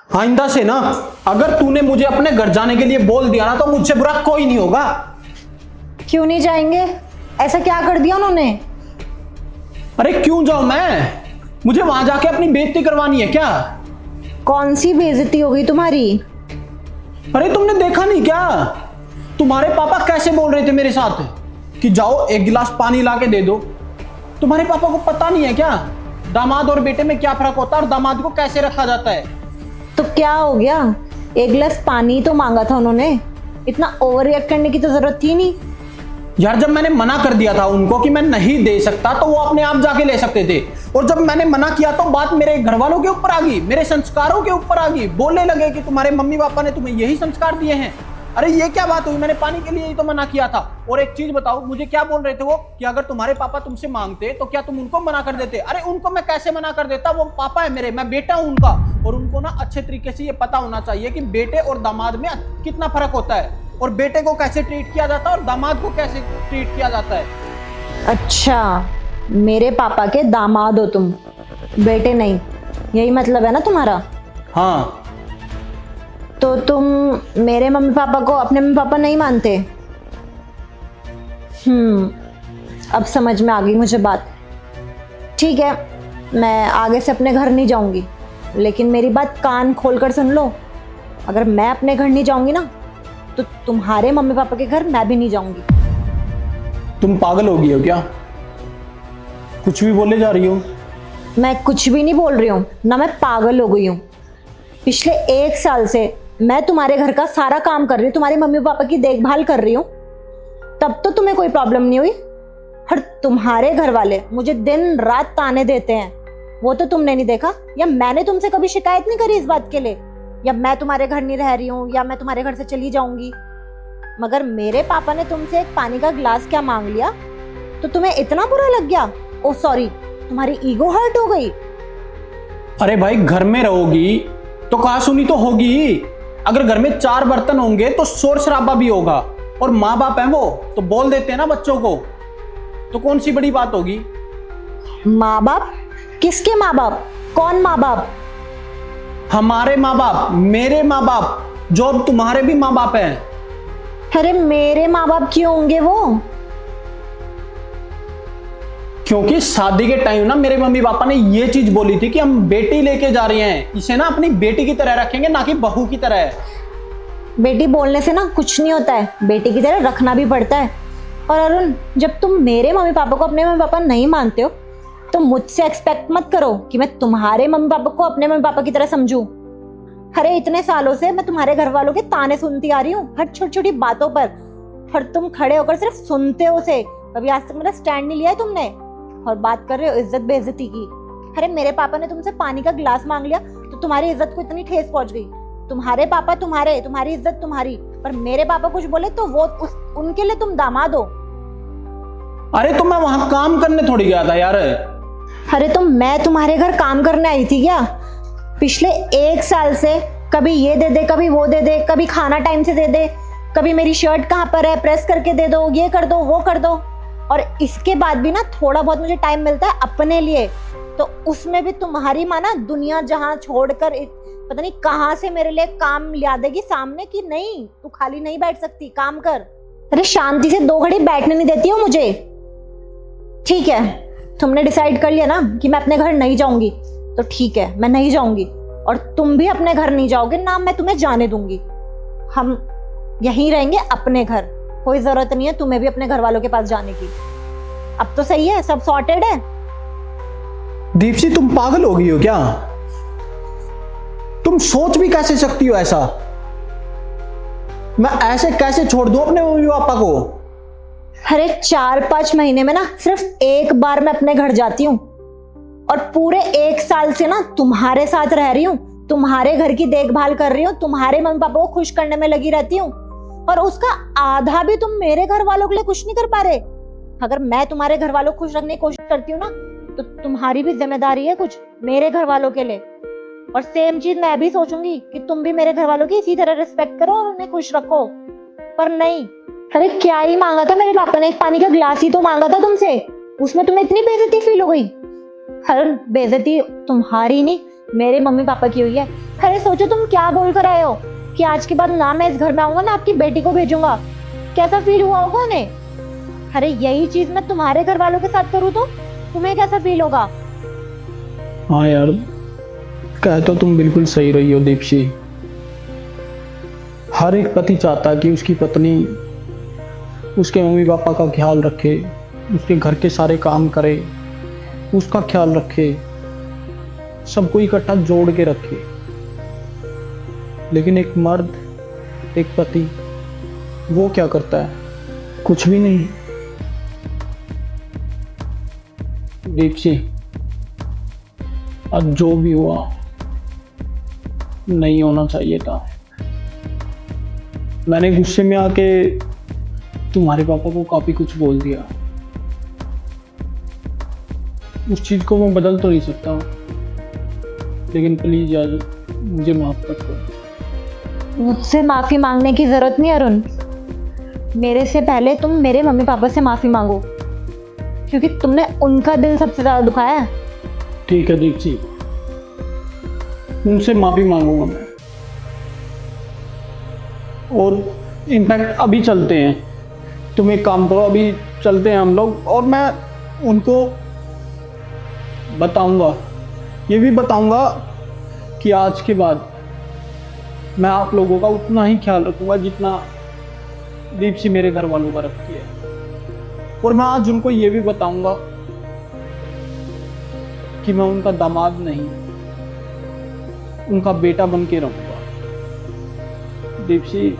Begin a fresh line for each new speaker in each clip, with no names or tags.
आइंदा से ना अगर तूने मुझे अपने घर जाने के लिए बोल दिया ना तो मुझसे बुरा कोई नहीं होगा।
क्यों नहीं जाएंगे? ऐसा क्या कर दिया उन्होंने?
अरे क्यों जाऊं मैं? मुझे वहां जाके अपनी बेइज्जती करवानी है क्या?
कौन सी बेइज्जती हो गई तुम्हारी?
अरे तुमने देखा नहीं क्या? तुम्हारे पापा कैसे बोल रहे थे मेरे साथ कि जाओ एक गिलास पानी ला के दे दो। तुम्हारे पापा को पता नहीं है क्या दामाद और बेटे में क्या फर्क होता है और दामाद को कैसे रखा जाता है?
तो क्या हो गया? एक गिलास पानी तो मांगा था उन्होंने, इतना ओवर रिएक्ट करने की तो जरूरत थी नहीं।
यार जब मैंने मना कर दिया था उनको कि मैं नहीं दे सकता तो वो अपने आप जाके ले सकते थे, और जब मैंने मना किया तो बात मेरे घर वालों के ऊपर आ गई, मेरे संस्कारों के ऊपर आ गई। बोलने लगे कि तुम्हारे मम्मी पापा ने तुम्हें यही संस्कार दिए हैं। अरे ये क्या बात हुई? मैंने पानी के लिए ही तो मना किया था। और एक चीज बताओ, मुझे क्या बोल रहे थे वो कि अगर तुम्हारे पापा तुमसे मांगते तो क्या तुम उनको मना कर देते? अरे उनको मैं कैसे मना कर देता? वो पापा है मेरे, मैं बेटा हूं उनका, और उनको ना अच्छे तरीके से ये पता होना चाहिए कि बेटे और दामाद में कितना फर्क होता है, और बेटे को कैसे ट्रीट किया जाता है और दामाद को कैसे ट्रीट किया जाता है।
अच्छा, मेरे पापा के दामाद हो तुम, बेटे नहीं, यही मतलब है ना तुम्हारा?
हाँ।
तो तुम मेरे मम्मी पापा को अपने मम्मी पापा नहीं मानते? अब समझ में आ गई मुझे बात। ठीक है, मैं आगे से अपने घर नहीं जाऊंगी, लेकिन मेरी बात कान खोलकर सुन लो। अगर मैं अपने घर नहीं जाऊंगी ना तो तुम्हारे मम्मी पापा के घर मैं भी नहीं जाऊंगी।
तुम पागल हो गई हो क्या? कुछ भी बोले जा रही हो।
मैं कुछ भी नहीं बोल रही हूँ, ना मैं पागल हो गई हूँ। पिछले 1 साल से मैं तुम्हारे घर का सारा काम कर रही हूँ, तुम्हारे मम्मी पापा की देखभाल कर रही हूँ, तब तो तुम्हें कोई प्रॉब्लम नहीं हुई। और तुम्हारे घर वाले मुझे दिन रात ताने देते हैं, वो तो तुमने नहीं देखा? या मैंने तुमसे कभी शिकायत नहीं करी इस बात के लिए, या मैं तुम्हारे घर नहीं रह रही हूँ, या मैं तुम्हारे घर से चली जाऊंगी? मगर मेरे पापा ने तुमसे एक पानी का गिलास क्या मांग लिया तो तुम्हें इतना बुरा लग गया? ओ सॉरी, तुम्हारी ईगो हर्ट हो गई।
अरे भाई घर में रहोगी तो कहा सुनी तो होगी। अगर घर में 4 बर्तन होंगे तो शोर शराबा भी होगा, और माँ बाप हैं वो तो बोल देते हैं ना बच्चों को, तो कौन सी बड़ी बात होगी?
माँ बाप? किसके माँ बाप? कौन माँ बाप?
हमारे माँ बाप, मेरे माँ बाप, जो अब तुम्हारे भी माँ बाप हैं।
अरे मेरे माँ बाप क्यों होंगे वो?
क्योंकि शादी के टाइम ना मेरे मम्मी पापा ने ये चीज बोली थी कि हम बेटी लेके जा रहे हैं, इसे ना अपनी बेटी की तरह रखेंगे, ना कि बहू की तरह।
बेटी बोलने से ना कुछ नहीं होता है, बेटी की तरह रखना भी पड़ता है। और अरुण, जब तुम मेरे मम्मी पापा को अपने मम्मी पापा नहीं मानते हो तो मुझसे एक्सपेक्ट मत करो कि मैं तुम्हारे मम्मी पापा को अपने मम्मी पापा की तरह समझूं। अरे इतने सालों से मैं तुम्हारे घर वालों के ताने सुनती आ रही हूँ हर छोटी छोटी बातों पर, और तुम खड़े होकर सिर्फ सुनते हो उसे। कभी आज तक मेरा स्टैंड नहीं लिया है तुमने, और बात कर रहे हो इज्जत बेइज्जती की। अरे मेरे पापा ने तुमसे पानी का गिलास मांग लिया तो तुम्हारी इज्जत को इतनी ठेस पहुंच गई। तुम्हारे पापा तुम्हारे, तुम्हारी इज्जत तुम्हारी, पर मेरे पापा कुछ बोले तो वो उनके लिए तुम दामाद हो।
अरे तो मैं वहां काम करने थोड़ी गया था यार।
अरे तो मैं तुम्हारे घर काम करने आई थी क्या? पिछले 1 साल से कभी ये दे दे, कभी वो दे दे, कभी खाना टाइम से दे दे, कभी मेरी शर्ट कहाँ पर है प्रेस करके दे दो, ये कर दो वो कर दो। और इसके बाद भी ना थोड़ा बहुत मुझे टाइम मिलता है अपने लिए, तो उसमें भी तुम्हारी माँ ना दुनिया जहां छोड़कर पता नहीं कहां से मेरे लिए काम ला देगी सामने कि नहीं तू खाली नहीं बैठ सकती, काम कर। अरे शांति से 2 घड़ी बैठने नहीं देती हो मुझे। ठीक है, तुमने डिसाइड कर लिया ना कि मैं अपने घर नहीं जाऊंगी, तो ठीक है मैं नहीं जाऊंगी, और तुम भी अपने घर नहीं जाओगे ना, मैं तुम्हें जाने दूंगी। हम यहीं रहेंगे अपने घर, कोई जरूरत नहीं है तुम्हें भी अपने घर वालों के पास जाने की। अब तो सही है, सब सॉर्टेड है।
दीप्ति तुम पागल हो गई हो क्या? तुम सोच भी कैसे सकती हो ऐसा? मैं ऐसे कैसे छोड़ दूं अपने मम्मी पापा को?
अरे 4-5 महीने में ना सिर्फ एक बार मैं अपने घर जाती हूँ, और पूरे 1 साल से ना तुम्हारे साथ रह रही हूँ, तुम्हारे घर की देखभाल कर रही हूँ, तुम्हारे मम्मी पापा को खुश करने में लगी रहती हूँ, और उसका आधा भी तुम मेरे घर वालों के लिए कुछ नहीं कर पा रहे। अगर मैं तुम्हारे घर वालों को खुश रखने की कोशिश करती हूँ ना तो तुम्हारी भी जिम्मेदारी है कुछ मेरे घर वालों के लिए, और सेम चीज मैं भी सोचूंगी कि तुम भी मेरे घर वालों की इसी तरह रिस्पेक्ट करो और उन्हें खुश रखो। पर नहीं, अरे क्या ही मांगा था मेरे पापा ने? एक पानी का गिलास ही तो मांगा था तुमसे, उसमें तुम्हें इतनी बेइज्जती फील हो गई। हर बेइज्जती तुम्हारी नहीं, मेरे मम्मी पापा की हुई है। अरे सोचो तुम क्या बोल कर आए हो कि आज के बाद ना मैं इस घर में आऊंगा ना आपकी बेटी को भेजूंगा। कैसा फील हुआ होगा उन्हें? अरे यही चीज मैं तुम्हारे घर वालों के साथ करूँ तो तुम्हें कैसा फील होगा?
हाँ यार, कह तो तुम बिल्कुल सही रही हो दीप्ति। हर एक पति चाहता है कि उसकी पत्नी उसके मम्मी पापा का ख्याल रखे, उसके घर के सारे काम करे, उसका ख्याल रखे, सबको इकट्ठा जोड़ के रखे। लेकिन एक मर्द, एक पति, वो क्या करता है? कुछ भी नहीं। दीप्ति, आज जो भी हुआ नहीं होना चाहिए था। मैंने गुस्से में आके तुम्हारे पापा को काफी कुछ बोल दिया। उस चीज को मैं बदल तो नहीं सकता, लेकिन प्लीज यार मुझे माफ कर दो।
मुझसे माफी मांगने की जरूरत नहीं अरुण। मेरे से पहले तुम मेरे मम्मी पापा से माफी मांगो, क्योंकि तुमने उनका दिल सबसे ज्यादा दुखाया है।
ठीक है दीप्ति, उनसे माफी मांगूंगा मैं। और इनफैक्ट अभी चलते हैं, तुम एक काम करो, अभी चलते हैं हम लोग, और मैं उनको बताऊंगा, ये भी बताऊंगा कि आज के बाद मैं आप लोगों का उतना ही ख्याल रखूंगा जितना दीप्ति मेरे घर वालों का रखती है। और मैं आज उनको ये भी बताऊंगा कि मैं उनका दामाद नहीं, उनका बेटा बन के रहूंगा। दीप्ति,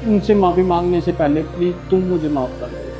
उनसे माफी मांगने से पहले प्लीज तुम मुझे माफ कर दो।